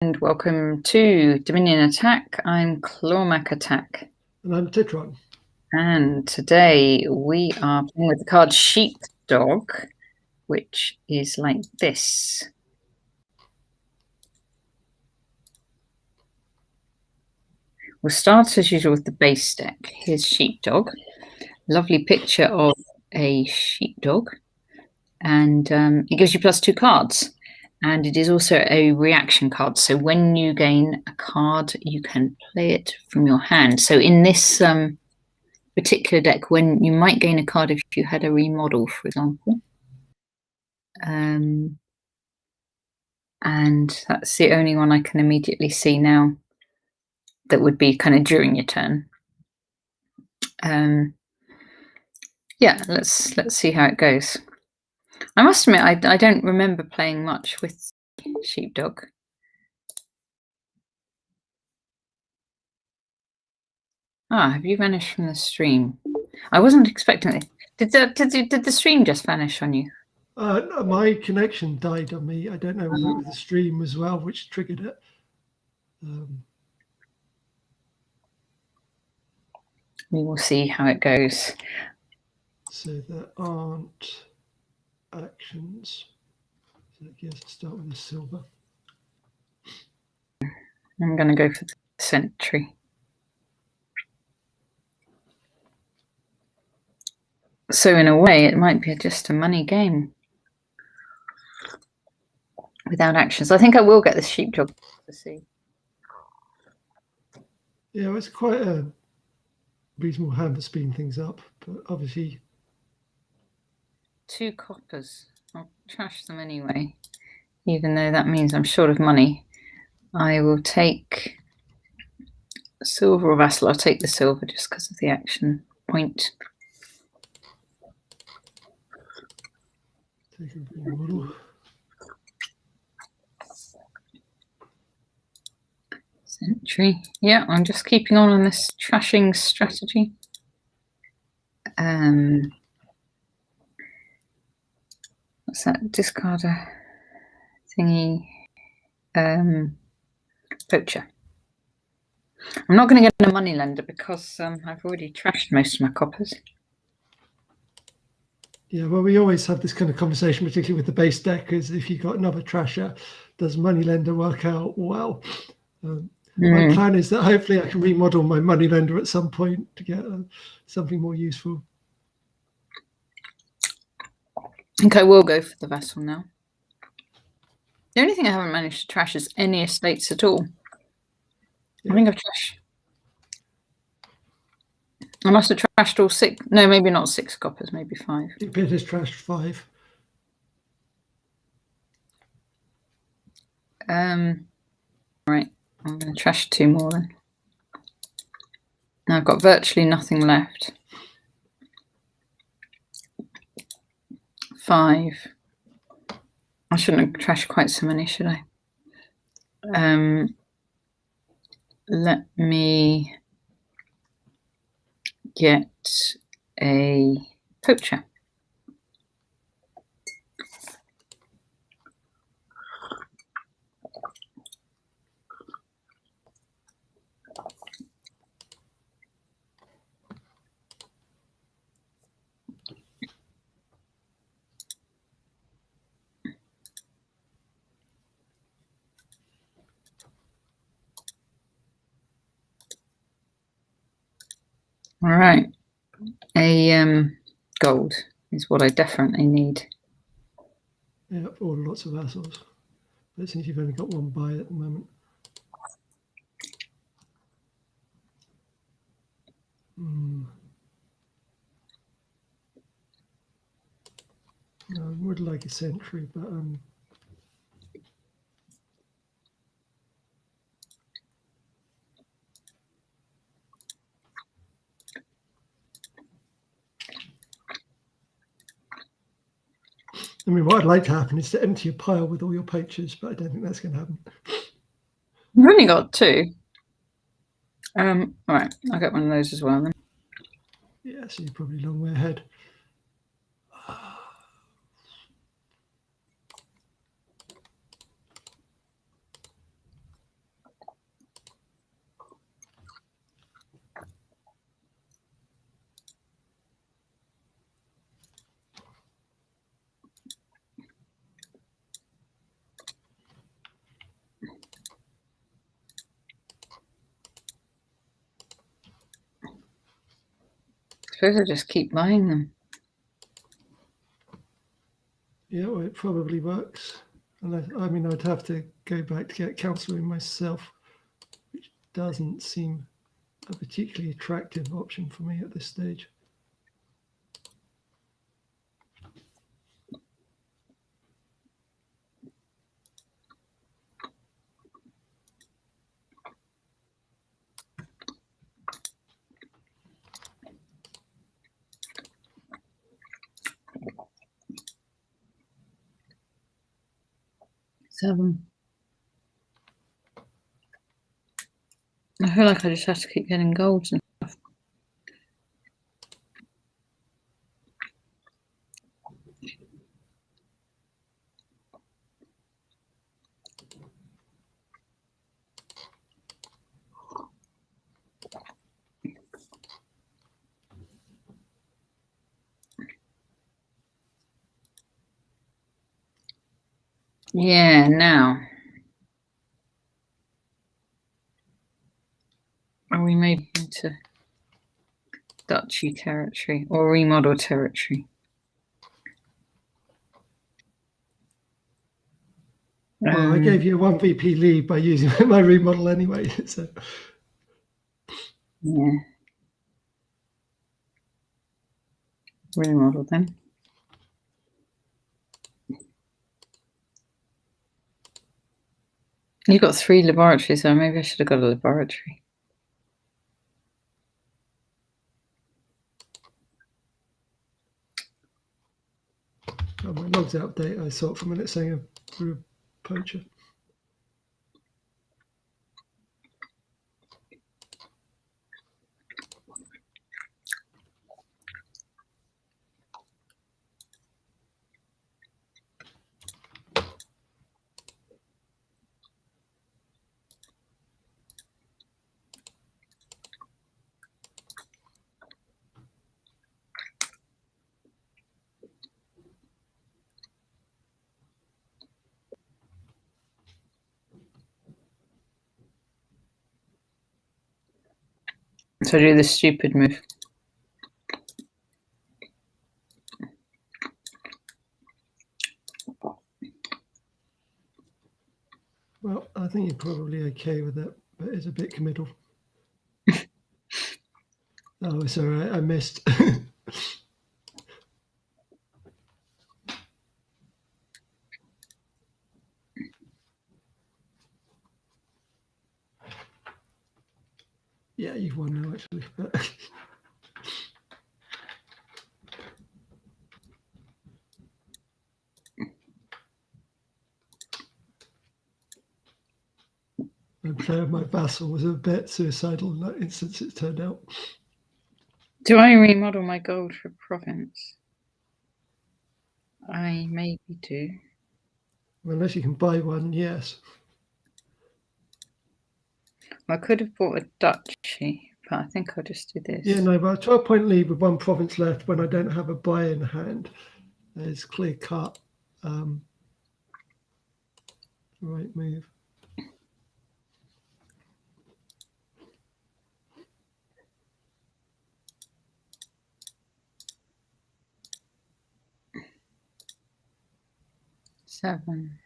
And welcome to Dominion Attack. I'm Clawmac Attack. And I'm Tetron. And today we are playing with the card Sheepdog, which is like this. We'll start as usual with the base deck. Here's Sheepdog. Lovely picture of a sheepdog. And it gives you +2 cards. And it is also a reaction card. So when you gain a card, you can play it from your hand. So in this particular deck, when you might gain a card if you had a remodel, for example. And that's the only one I can immediately see now that would be kind of during your turn. Yeah, let's see how it goes. I must admit, I don't remember playing much with Sheepdog. Ah, have you vanished from the stream? I wasn't expecting it. Did the stream just vanish on you? No, my connection died on me. I don't know whether it was the stream as well, which triggered it. We will see how it goes. So there aren't actions. So I guess I'll start with the silver. I'm going to go for the sentry. So in a way, it might be just a money game without actions. I think I will get the sheepdog to see. Yeah, it's quite a reasonable hand for speeding things up, but obviously 2 coppers. I'll trash them anyway, even though that means I'm short of money. I will take silver or vassal. I'll take the silver just because of the action point. Take a remodel. Sentry. Yeah, I'm just keeping on this trashing strategy. What's that? Discard a thingy. Poacher. I'm not going to get a money lender because I've already trashed most of my coppers. Yeah, well, we always have this kind of conversation, particularly with the base deck, is if you've got another trasher, does moneylender work out well? My plan is that hopefully I can remodel my moneylender at some point to get something more useful. I think I will go for the vassal now. The only thing I haven't managed to trash is any estates at all. Yeah. I think I've trashed. I must have trashed all 6. No, maybe not 6 coppers, maybe 5. It has trashed 5. Right, I'm going to trash 2 more then. Now I've got virtually nothing left. 5. I shouldn't have trashed quite so many, should I? Let me get a poacher. All right, a gold is what I definitely need. Yeah, or lots of vassals. But since you've only got 1 buy at the moment. I would like a sentry, but I mean, what I'd like to happen is to empty a pile with all your poachers, but I don't think that's going to happen. You've only got 2. All right, I'll get one of those as well then. Yeah, so you're probably a long way ahead. suppose I just keep buying them. Yeah, well, it probably works. Unless, I mean, I'd have to go back to get counselling myself, which doesn't seem a particularly attractive option for me at this stage. Seven. I feel like I just have to keep getting golds and stuff. Yeah, now. Are we maybe into Dutchy territory or remodel territory? Well, I gave you a 1 VP lead by using my remodel anyway. So. Yeah. Remodel then. You've got 3 laboratories, so maybe I should have got a laboratory. Oh, my logs outdate. I saw it for a minute saying we're a poacher. So I do this stupid move. Well, I think you're probably okay with it, but it's a bit committal. Oh, it's all right. I missed. Yeah, you've won now, actually. But my vassal was a bit suicidal in that instance, it turned out. Do I remodel my gold for province? I maybe do. Unless you can buy one, yes. I could have bought a duchy, but I think I'll just do this. Yeah, no, but a 12-point lead with 1 province left when I don't have a buy in hand is clear cut. Right move. Seven.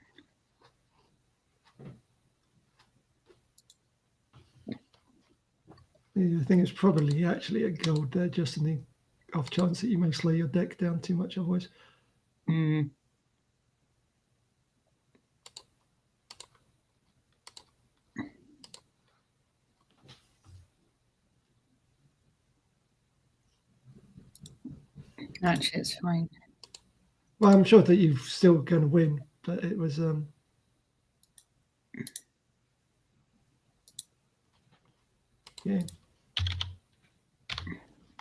Yeah, I think it's probably actually a gold there, just in the off chance that you may slow your deck down too much otherwise. Mm. Actually, it's fine. Well, I'm sure that you're still going to win, but it was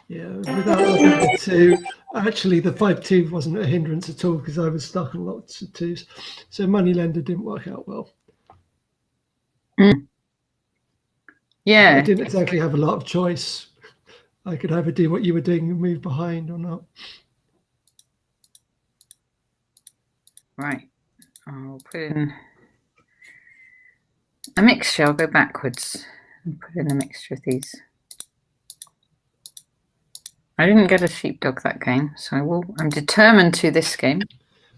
yeah, without the 2, actually the 5-2 wasn't a hindrance at all because I was stuck on lots of 2s. So moneylender didn't work out well. Yeah. I didn't exactly have a lot of choice. I could either do what you were doing and move behind or not. Right. I'll put in a mixture. I'll go backwards and put in a mixture of these. I didn't get a sheepdog that game, so I'm determined to this game.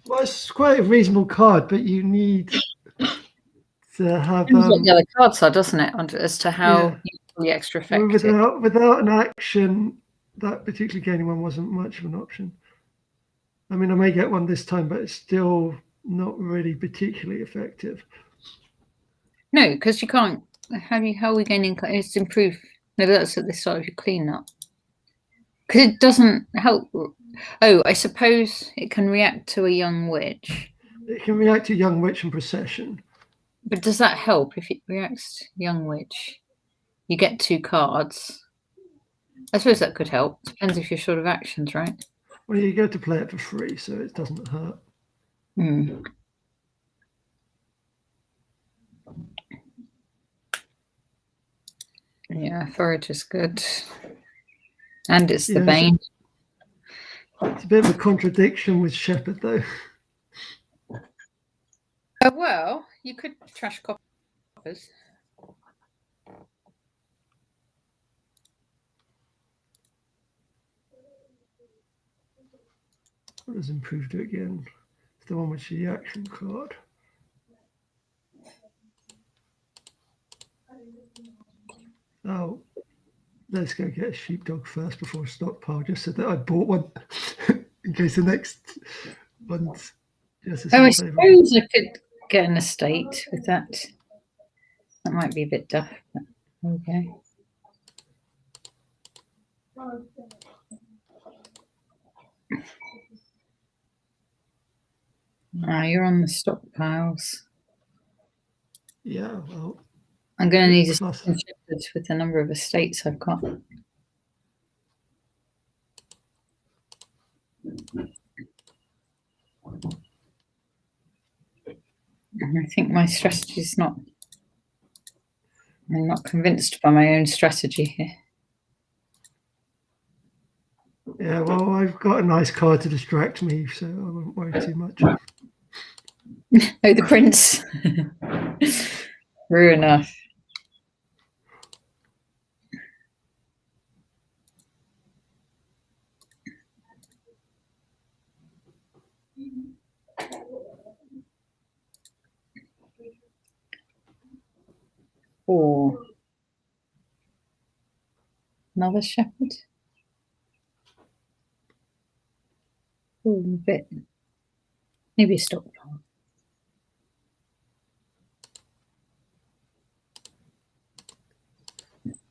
Well, it's quite a reasonable card, but you need to have What the other cards are, doesn't it? As to how the extra effective. Without an action, that particularly gaining one wasn't much of an option. I mean, I may get one this time, but it's still not really particularly effective. No, because you can't. How are we gaining? It's improve. No, that's at the start of your cleanup. Because it doesn't help. Oh, I suppose it can react to a young witch. It can react to young witch and procession. But does that help if it reacts to young witch? You get 2 cards. I suppose that could help. Depends if you're short of actions, right? Well, you get to play it for free, so it doesn't hurt. Yeah, forage is good. And it's the Bane. It's a bit of a contradiction with Shepherd, though. Oh, well, you could trash coppers. What has improved it again? It's the one with the action card. Oh, let's go get a sheepdog first before a stockpile, just so that I bought one in case the next one's just as I suppose I could get an estate with that. That might be a bit tough, but okay. You're on the stockpiles. Yeah, well, I'm going to need a shepherd with the number of estates I've got. I think my strategy is not. I'm not convinced by my own strategy here. Yeah, well, I've got a nice card to distract me, so I won't worry too much. Oh, the prince. True enough. Four. Another shepherd. Oh, a bit. Maybe a stockpile.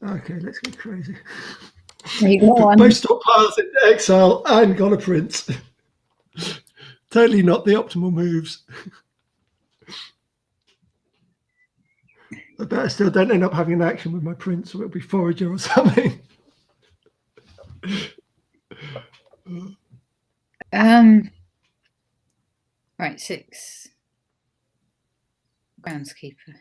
Okay, let's go crazy. You got one. Both stockpiles in exile and got a prince. Totally not the optimal moves. I bet I still don't end up having an action with my prince, or it'll be forager or something. Right, 6. Groundskeeper.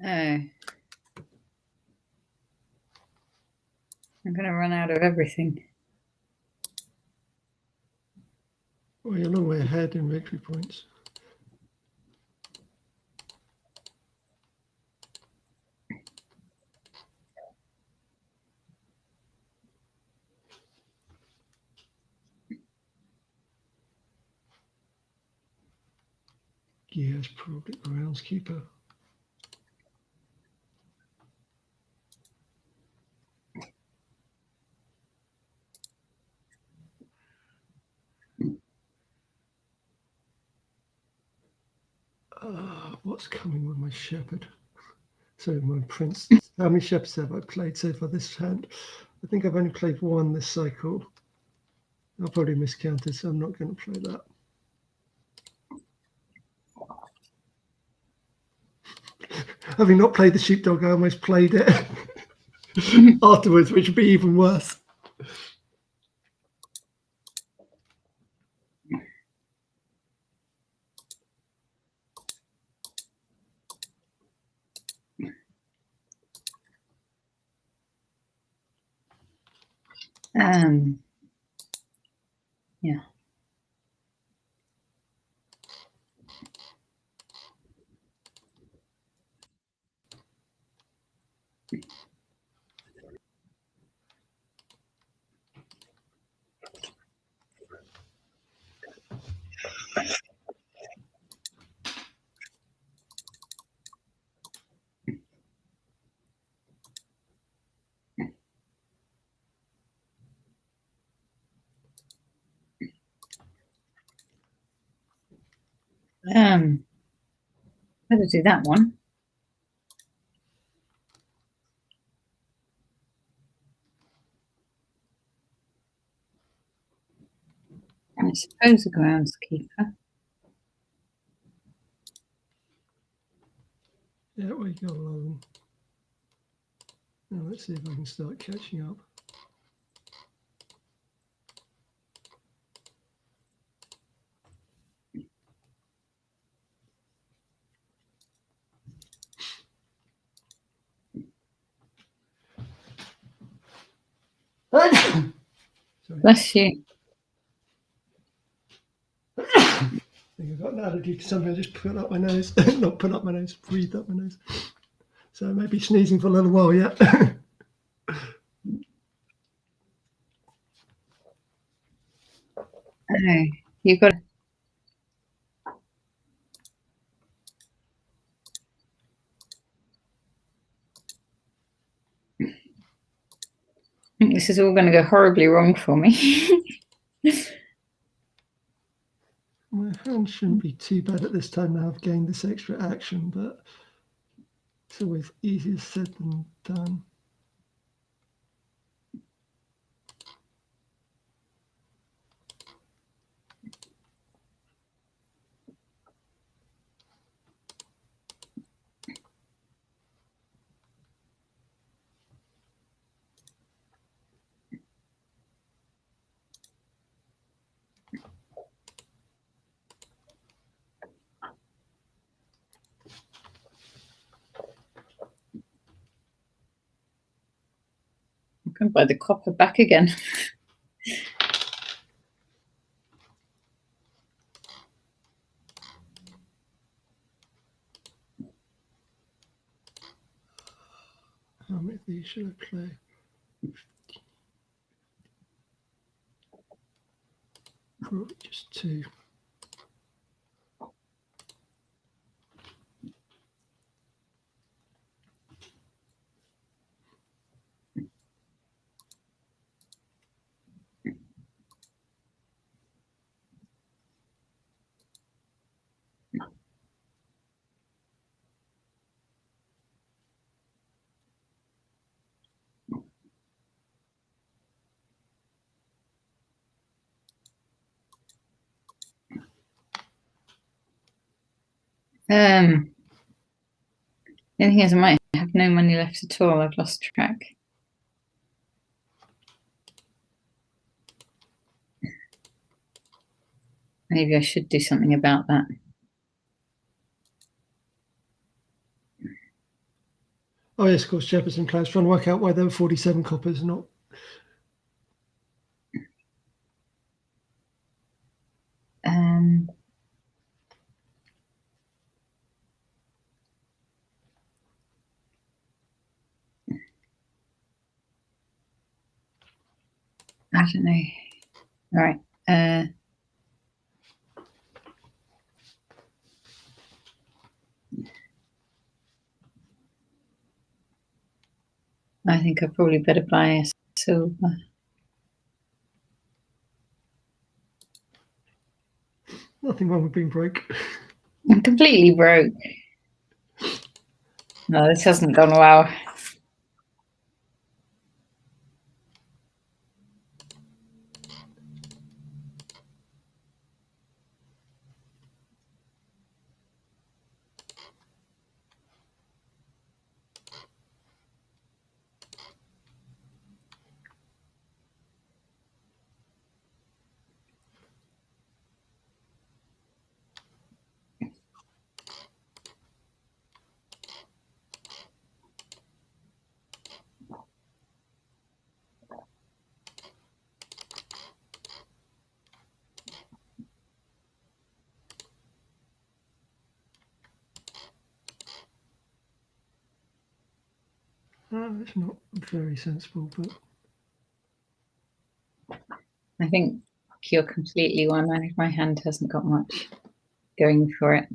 Oh. I'm going to run out of everything. Well, you're a long way ahead in victory points. Yes, probably groundskeeper. What's coming with my shepherd? So my prince. How many shepherds have I played so far this hand? I think I've only played one this cycle. I'll probably miscounted, so I'm not going to play that. Having not played the sheepdog, I almost played it afterwards, which would be even worse. Yeah. Better do that one. I suppose a groundskeeper. Yeah, we got along. Now let's see if I can start catching up. Sorry. Bless you. I think I've got an allergy to something. I just put up my nose. Not put up my nose, breathed up my nose. So I may be sneezing for a little while yet. Oh, you've got. This is all going to go horribly wrong for me. My hand shouldn't be too bad at this time now I've gained this extra action, but it's always easier said than done. I'm going to buy the copper back again. How many of these should I play? Probably just 2. The only thing is I might have no money left at all. I've lost track. Maybe I should do something about that. Oh yes, of course, Jefferson Cloud's trying to work out why there were 47 coppers, not. I don't know. All right. I think I probably better buy a silver. Nothing wrong with being broke. I'm completely broke. No, this hasn't gone well. It's not very sensible, but I think you're completely one-managed. My hand hasn't got much going for it.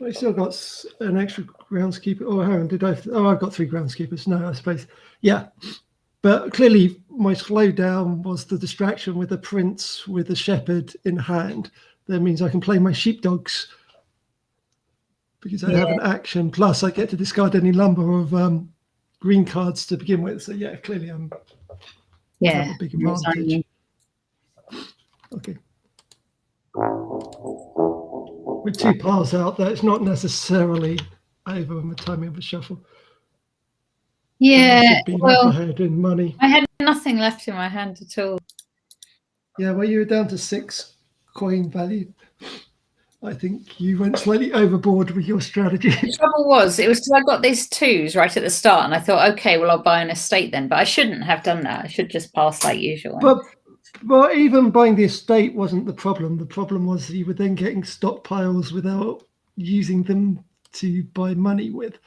I still got an extra groundskeeper. Oh, hang on, did I? Oh, I've got 3 groundskeepers. No, I suppose. Yeah, but clearly my slowdown was the distraction with the prince with the shepherd in hand. That means I can play my sheepdogs because I have an action. Plus, I get to discard any number of green cards to begin with. So yeah, clearly I have a big advantage. Okay. With 2 piles out there, it's not necessarily over on the timing of a shuffle. Yeah, I should be well ahead in money. I had nothing left in my hand at all. Yeah, well, you were down to 6 coin value. I think you went slightly overboard with your strategy. The trouble was, it was because I got these 2s right at the start, and I thought, okay, well, I'll buy an estate then. But I shouldn't have done that. I should just pass like usual. But even buying the estate wasn't the problem. The problem was you were then getting stockpiles without using them to buy money with.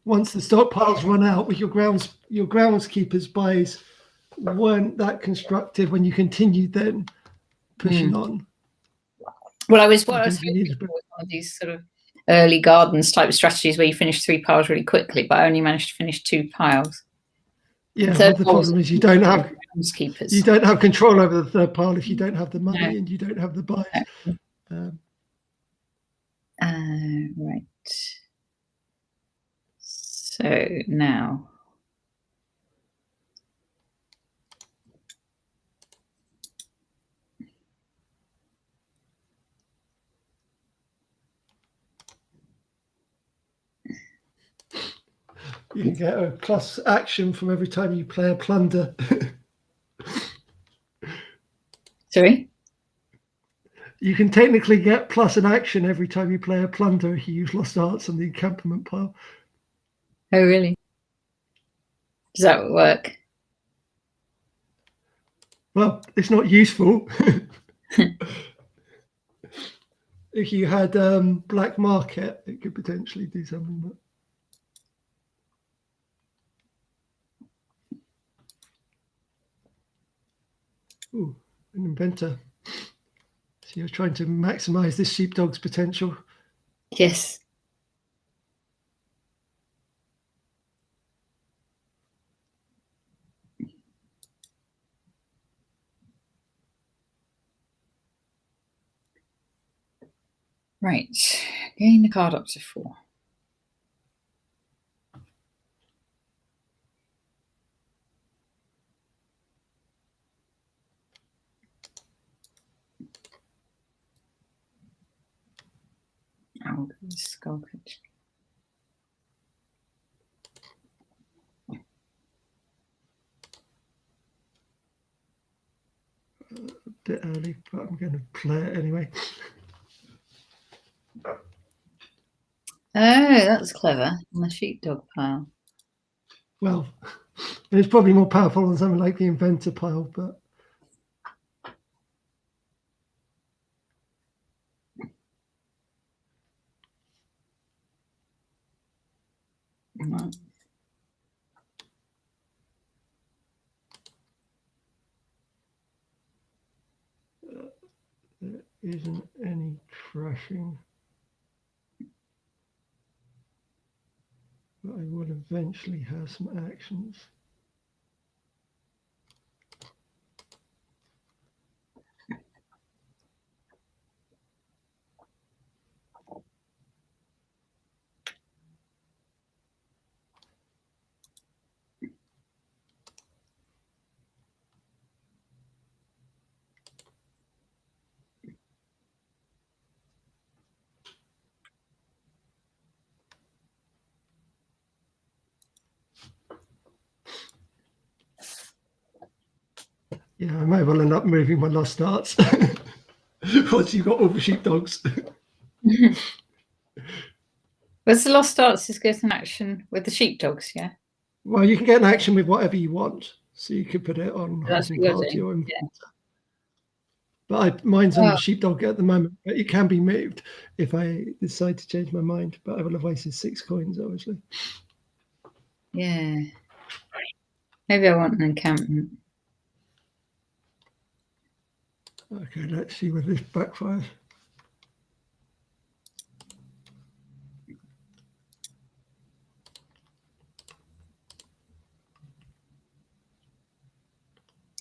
Once the stockpiles run out, with your groundskeepers buys weren't that constructive when you continued then pushing on. Well, I was hoping for one of these sort of early gardens type strategies where you finish 3 piles really quickly, but I only managed to finish 2 piles. Yeah, the problem is you don't have control over the third pile if you don't have the money and you don't have the buys. Right. So now. You can get a plus action from every time you play a plunder. Sorry? You can technically get plus an action every time you play a plunder if you use lost arts on the encampment pile. Oh, really? Does that work? Well, it's not useful. If you had black market, it could potentially do something. But... Ooh, an inventor. So you're trying to maximize this sheepdog's potential. Yes. Right. Gain the card up to 4. Oh, skull pitch. A bit early, but I'm going to play it anyway. Oh, that's clever. On the sheepdog pile. Well, it's probably more powerful than something like the inventor pile, but. Right. There isn't any trashing. But I will eventually have some actions. Yeah, I may well end up moving my lost arts once you've got all the sheepdogs. Where's the lost arts is get an action with the sheepdogs, yeah? Well, you can get an action with whatever you want. So you could put it on That's Housing Party or yeah. But mine's on the sheepdog at the moment, but it can be moved if I decide to change my mind. But I will have wasted 6 coins, obviously. Yeah. Maybe I want an encampment. Okay, let's see whether this backfires.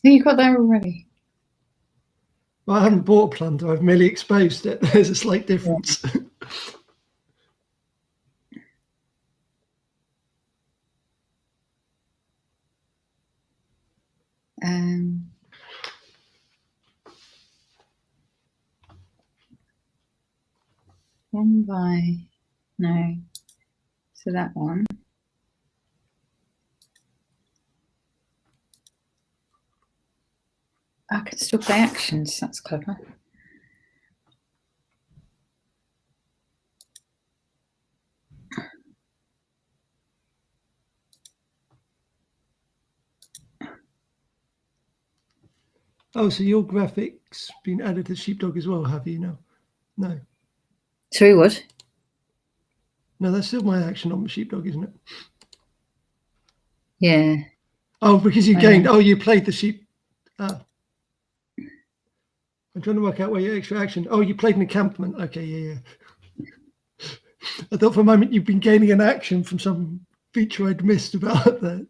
Oh, you got that already? Well, I haven't bought a plunder, I've merely exposed it. There's a slight difference. Yeah. One by, no, so that one. I can still play actions, that's clever. Oh, so your graphics been added to Sheepdog as well, have you now? No. Sorry, what? No, that's still my action on the Sheepdog, isn't it? Yeah. Oh, because you gained. Oh, you played the sheep. I'm trying to work out where your extra action. Oh, you played an encampment. Okay, yeah. I thought for a moment you've been gaining an action from some feature I'd missed about that.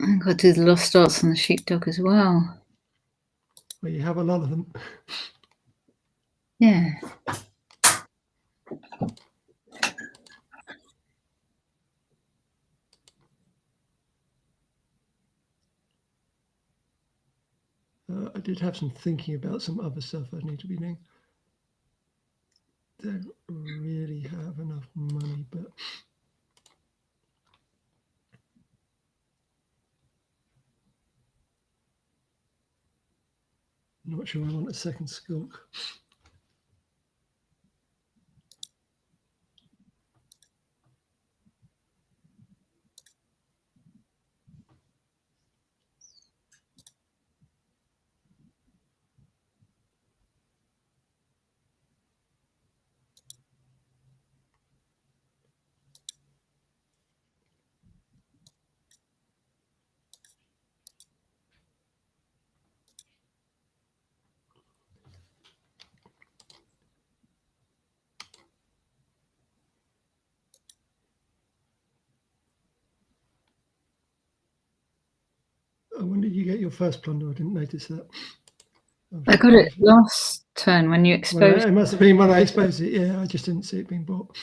I've got to do the lost arts on the sheepdog as well. Well, you have a lot of them. Yeah. I did have some thinking about some other stuff I need to be doing. Don't really have enough money, but I'm not sure I want a second skunk. When did you get your first plunder? I didn't notice that. I got it last turn when you exposed. Well, it must have been when I exposed it. Yeah, I just didn't see it being bought.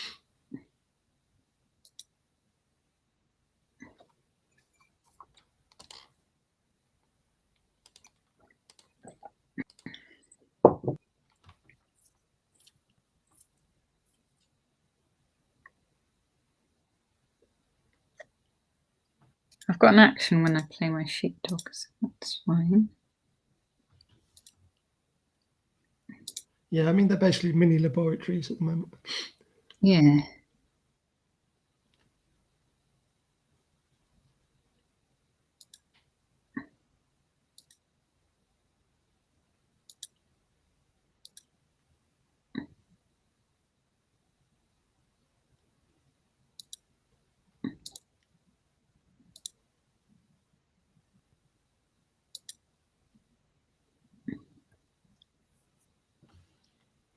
I've got an action when I play my sheepdog, so that's fine. Yeah, I mean, they're basically mini laboratories at the moment. Yeah.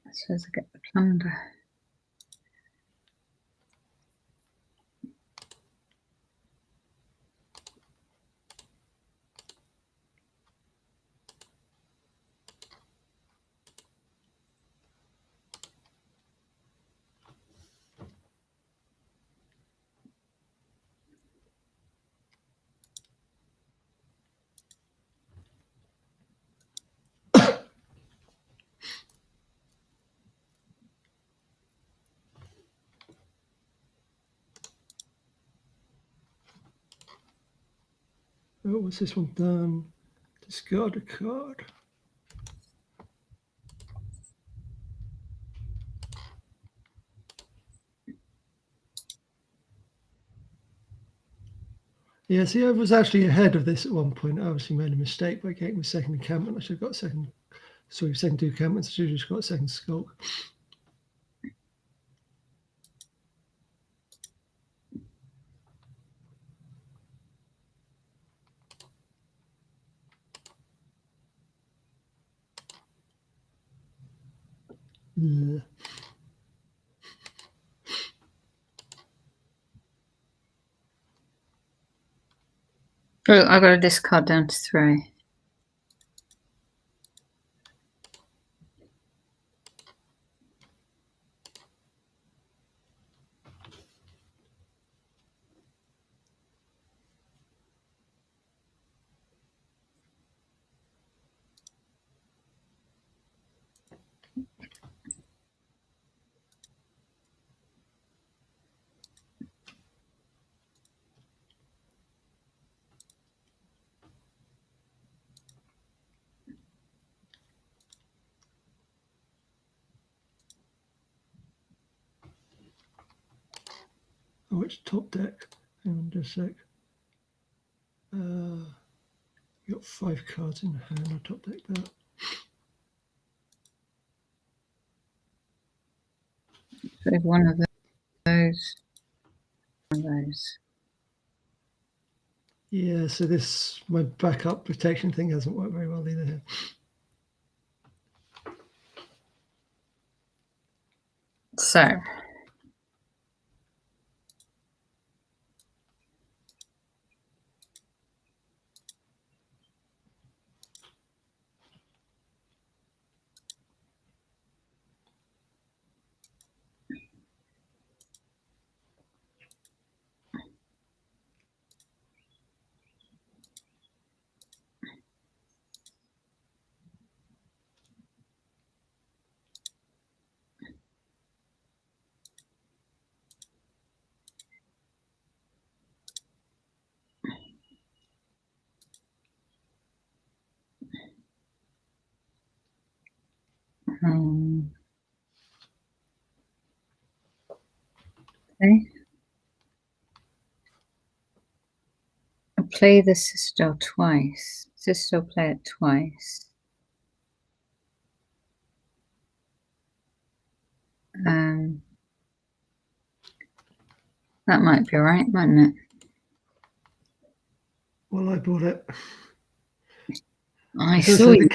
I suppose I get the plunder. Oh, what's this one done? Discard a card. Yeah, see, I was actually ahead of this at one point. I obviously made a mistake by getting the second encampment. I should have got second. Sorry, second two encampments. I should have just got second skulk. Yeah. Oh, I got a discard down to 3. Oh, it's top deck. Hang on just a sec. You got 5 cards in hand. I'll top deck that. So one of those. One of those. Yeah, so this, my backup protection thing hasn't worked very well either here. So. Okay. I'll play the Citadel twice. Citadel, play it twice. That might be alright, mightn't it? Well, I bought it. I saw you.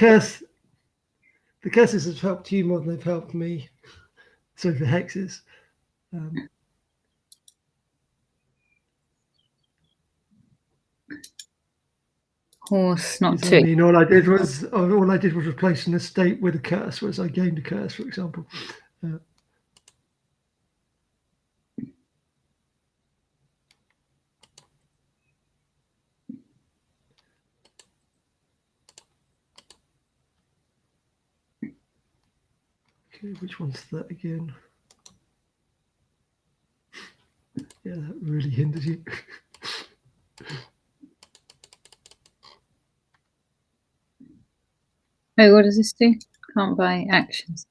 The curses have helped you more than they've helped me. So the hexes. Horse, not I 2. mean, all I did was replace an estate with a curse, whereas I gained a curse, for example. Okay, which one's that again? Yeah, that really hinders you. Oh, what does this do? Can't buy actions.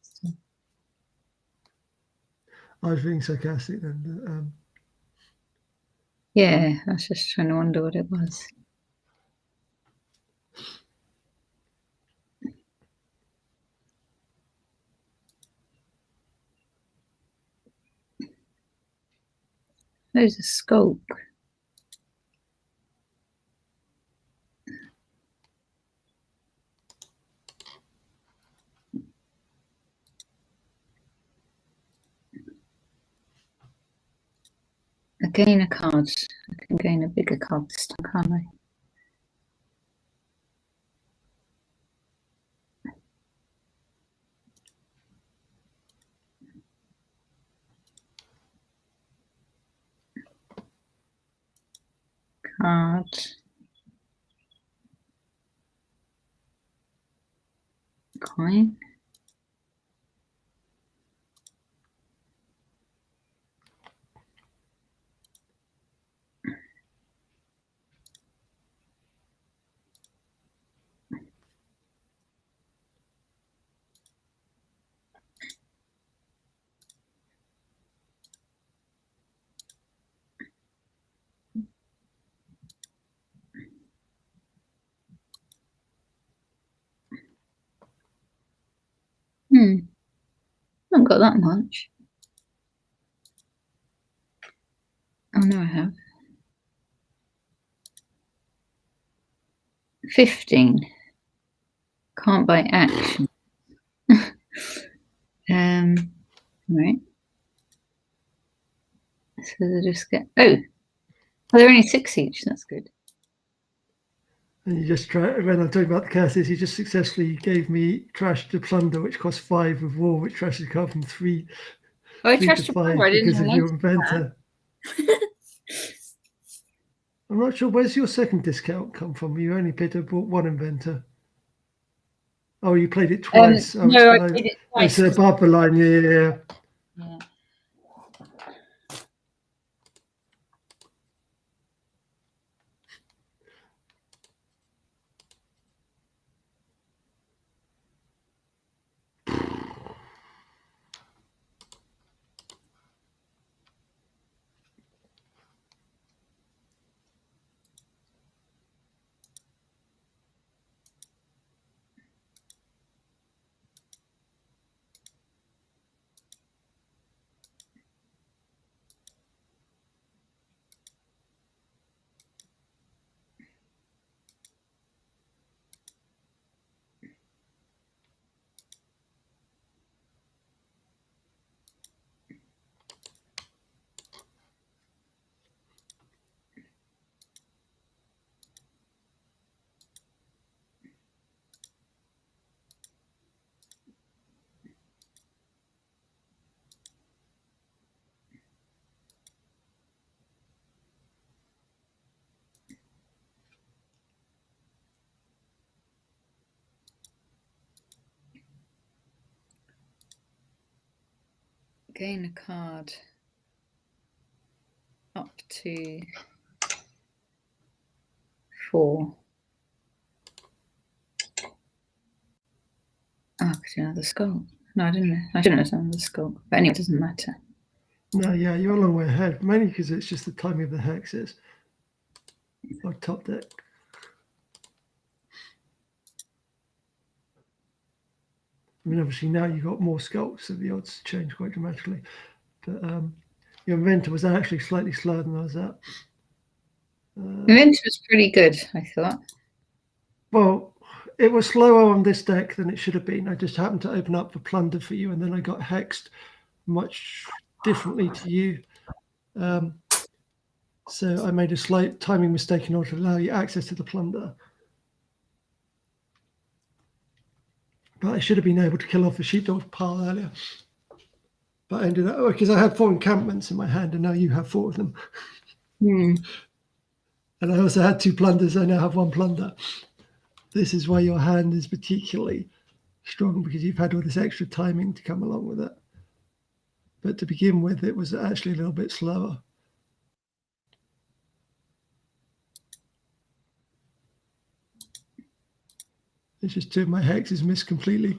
I was being sarcastic then. Yeah, I was just trying to wonder what it was. There's a skulk. I gain a card. I can gain a bigger card this time, can't I? Card. Coin. got that much. Oh, no, I have. 15. Can't buy action. Right. So they just get. Oh, they're only 6 each. That's good. And you just try, when I'm talking about the curses, you just successfully gave me trash to plunder, which costs 5 with war, which trash has come from 3, Oh, I 3 to trashed your 5 power. I didn't because of know your inventor. I'm not sure, where's your second discount come from? You only bought 1 inventor. Oh, you played it twice. Oh, no, I below. did it Oh, twice. so above the line, yeah. Yeah. Gain a card up to 4. Oh, because you know the skull. No, I didn't know. I shouldn't have done the skull. But anyway, it doesn't matter. No, yeah, you're a long way ahead, mainly because it's just the timing of the hexes. Or top deck. I mean, obviously now you've got more skulls, so the odds change quite dramatically. But your inventor was actually slightly slower than I was at. Inventor was pretty good, I thought. Well, it was slower on this deck than it should have been. I just happened to open up the plunder for you, and then I got hexed much differently to you. So I made a slight timing mistake in order to allow you access to the plunder. But I should have been able to kill off the sheepdog pile earlier. But I ended up, because I had 4 encampments in my hand, and now you have 4 of them. And I also had 2 plunders. I now have 1 plunder. This is why your hand is particularly strong, because you've had all this extra timing to come along with it. But to begin with, it was actually a little bit slower. It's just 2 of my hexes missed completely.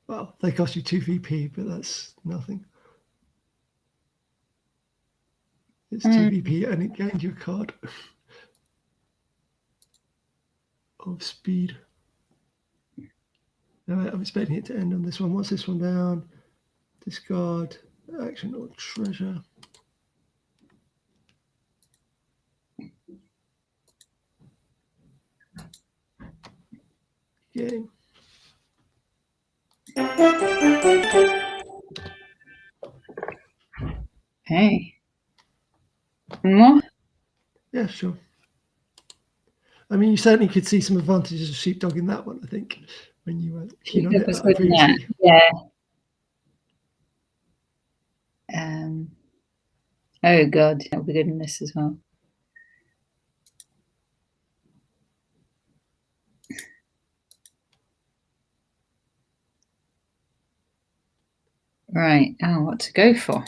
Well, they cost you 2 VP, but that's nothing. It's 2 VP and it gained you a card of speed. Now, I'm expecting it to end on this one. What's this one down? Discard, action or treasure. Game. Hey. More? Yeah, sure. I mean, you certainly could see some advantages of sheepdog in that one, I think, when you were keen on it previously. Yeah. Oh, God. That'll be good in this as well. Right. Oh, what to go for?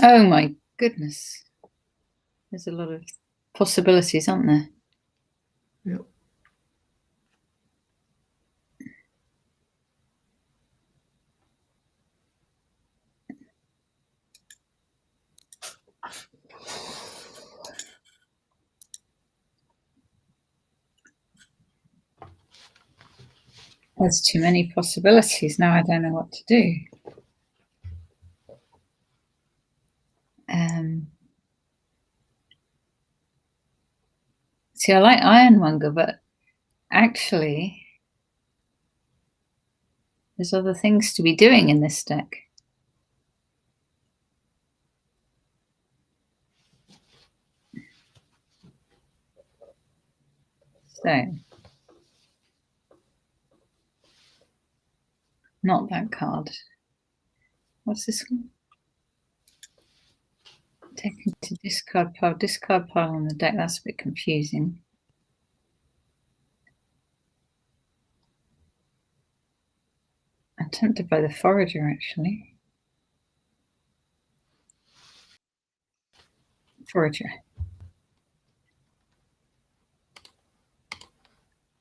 Oh, my goodness. There's a lot of possibilities, aren't there? Yep. There's too many possibilities. Now I don't know what to do. See, I like Ironmonger, but actually there's other things to be doing in this deck. So, not that card. What's this one? Taken to discard pile on the deck. That's a bit confusing. I'm tempted by the Forager, actually. Forager.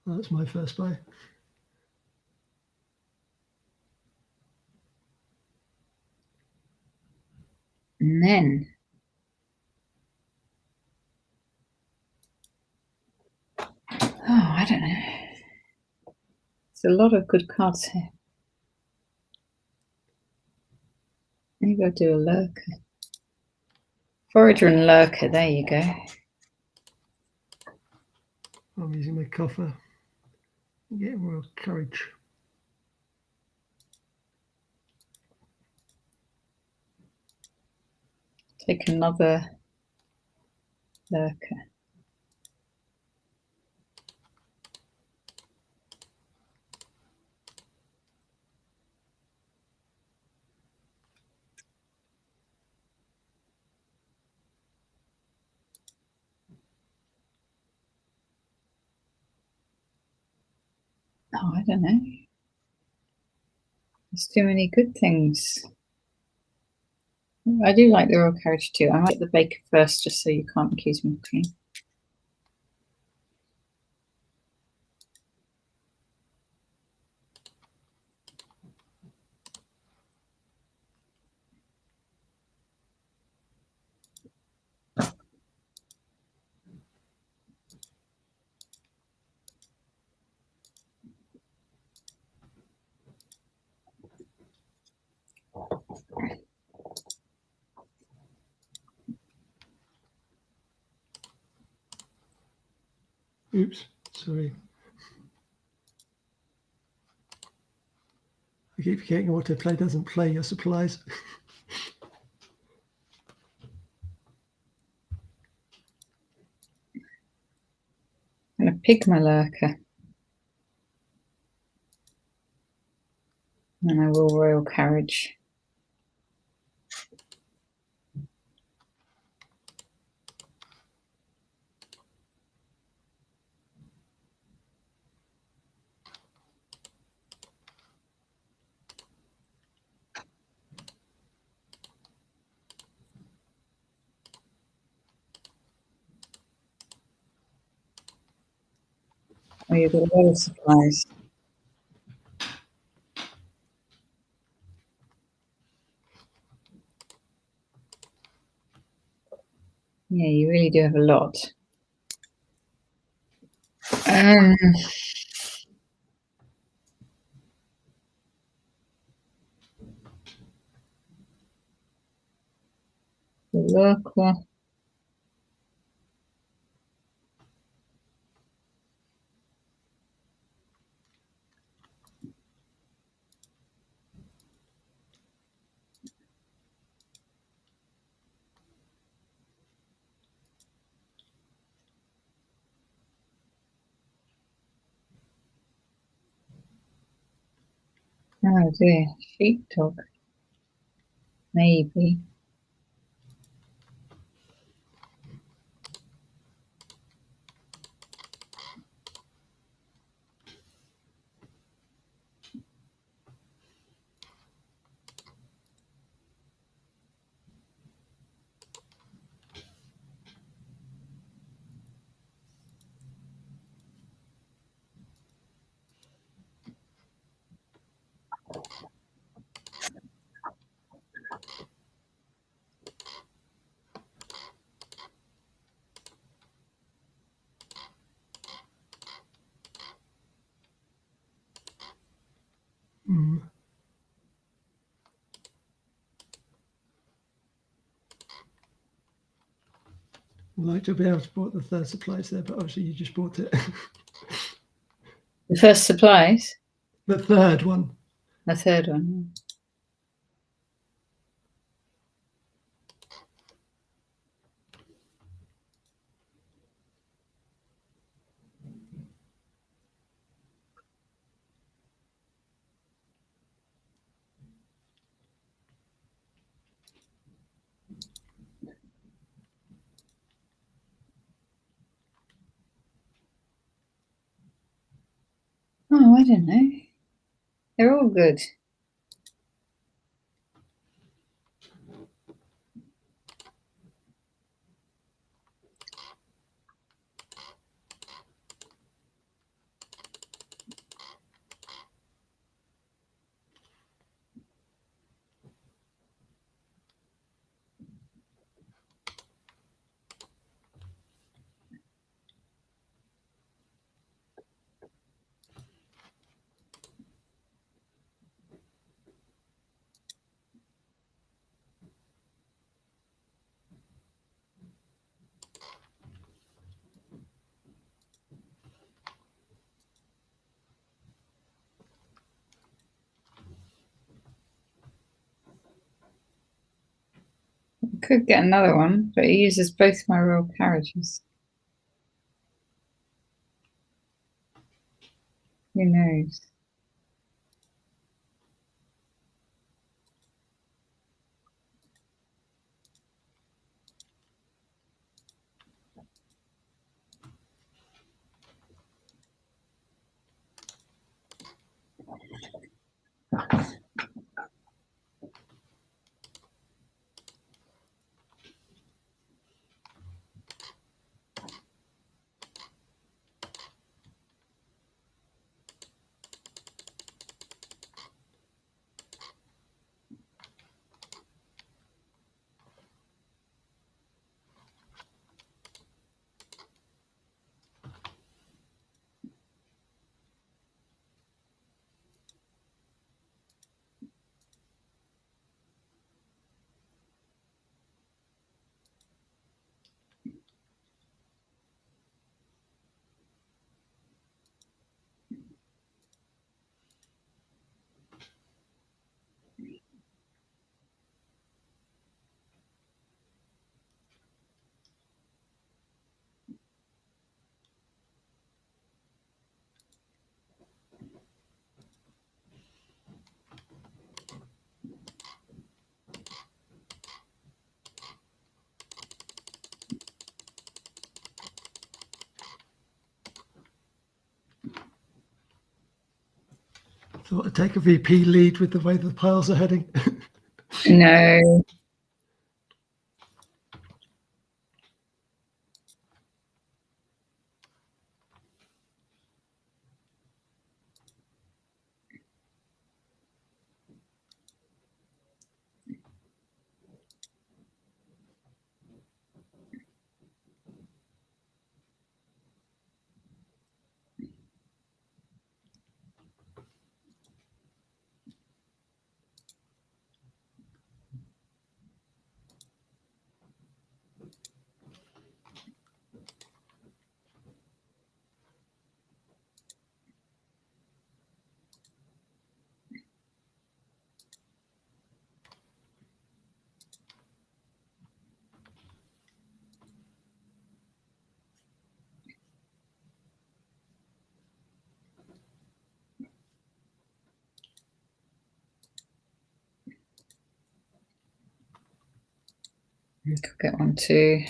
That's my first buy. And then I don't know. There's a lot of good cards here. Maybe I'll do a Lurker. Forager and Lurker, there you go. I'm using my coffer. Getting Royal Courage. Take another Lurker. Oh, I don't know. There's too many good things. I do like the Royal Carriage too. I might get the Baker first, just so you can't accuse me of clean. Oops, sorry. I keep forgetting autoplay doesn't play your supplies. I'm going to pick my Lurker. And I will Royal Carriage. Oh, you've got a lot of supplies. Yeah, you really do have a lot. The Lurker. Oh dear, Sheepdog. Maybe. Mm. I'd like to be able to bought the third supplies there, but obviously you just bought it. The first supplies? The third one. The third one. Oh, I don't know. They're all good. Could get another one, but it uses both my royal carriages. Who knows? Thought I'd take a VP lead with the way the piles are heading. No. Could get one too.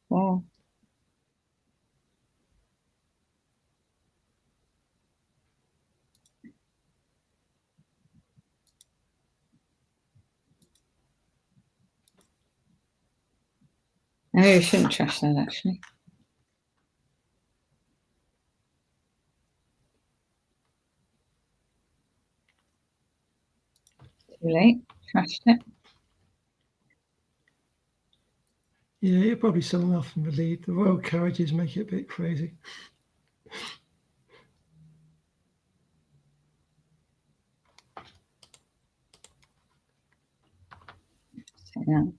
Well, maybe I shouldn't trash that actually. Too late. Trashed it. Yeah, you're probably selling off from the lead. The royal carriages make it a bit crazy. Take that.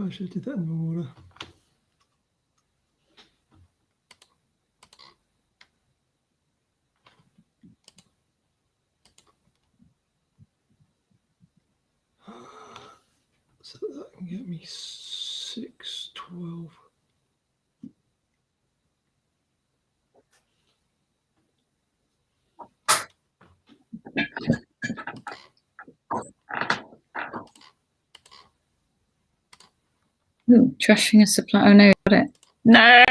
I should have did that in the order. So that can get me 6, 12. Ooh, trashing a supply. Oh no, got it. No!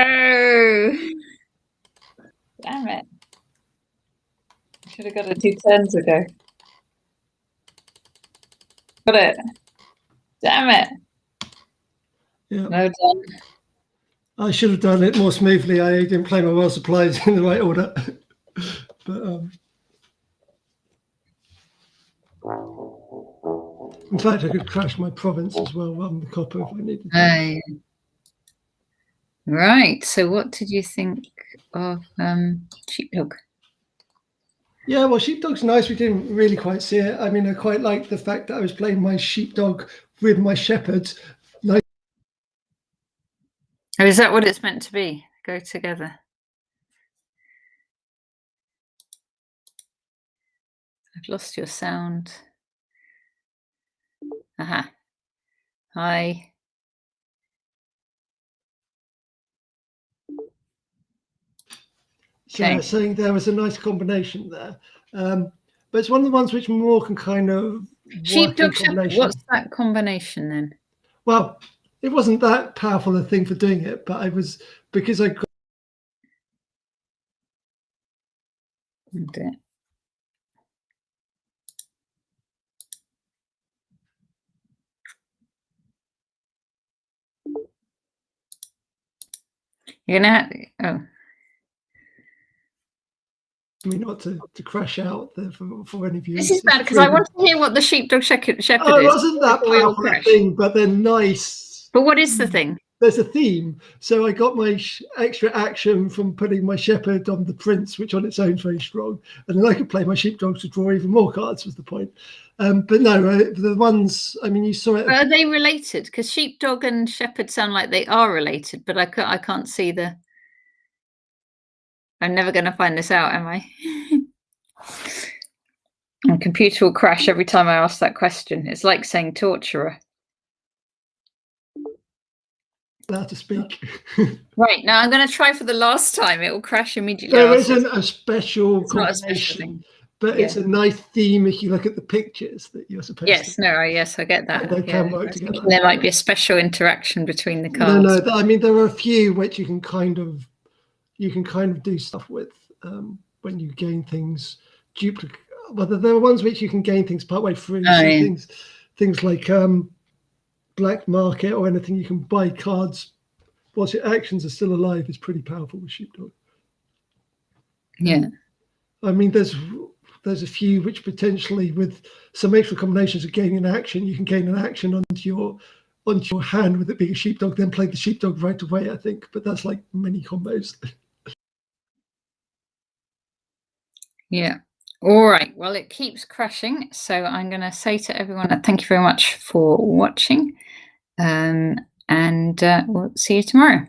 Damn it. I should have got it 2 turns ago. Got it. Damn it. Yeah. No done. I should have done it more smoothly. I didn't play my royal supplies in the right order. But in fact, I could crash my province as well rather than the copper if I needed to. Right. So what did you think of Sheepdog? Yeah, well, Sheepdog's nice. We didn't really quite see it. I mean, I quite liked the fact that I was playing my Sheepdog with my shepherds. Oh, is that what it's meant to be? Go together. I've lost your sound. Aha. Hi. So okay. Saying there was a nice combination there. But it's one of the ones which more can kind of Sheepdog shepherd. What's that combination then? Well, it wasn't that powerful a thing for doing it, but I was because I got Okay. You're gonna have, oh. I mean, not to crash out for any of you. This is bad because I want to hear what the Sheepdog shepherd is. Oh, it wasn't that powerful a thing, but they're nice. But what is the thing? There's a theme. So I got my extra action from putting my shepherd on the prince, which on its own is very strong. And then I could play my sheepdog to draw even more cards was the point. But no, the ones, I mean, you saw it. Are they related? Because sheepdog and shepherd sound like they are related, but I can't see the... I'm never going to find this out, am I? My computer will crash every time I ask that question. It's like saying torturer. Allowed to speak. Right, now I'm going to try for the last time. It will crash immediately. There isn't a special It's not a combination, special thing. but Yeah. it's a nice theme if you look at the pictures that you're supposed to. Yes, no, yes, I get that. They can Yeah. work I was together. thinking there might be a special interaction between the cards. No, I mean, there are a few which you can kind of do stuff with when you gain things duplicate. Well, there are ones which you can gain things partway through. Oh, yeah. Things like black market or anything you can buy cards whilst your actions are still alive is pretty powerful with Sheepdog. Yeah. I mean, there's a few which potentially with some extra combinations of gaining an action, you can gain an action onto your hand with it being a Sheepdog, then play the Sheepdog right away, I think. But that's like many combos. Yeah. All right. Well, it keeps crashing. So I'm going to say to everyone, thank you very much for watching. And we'll see you tomorrow.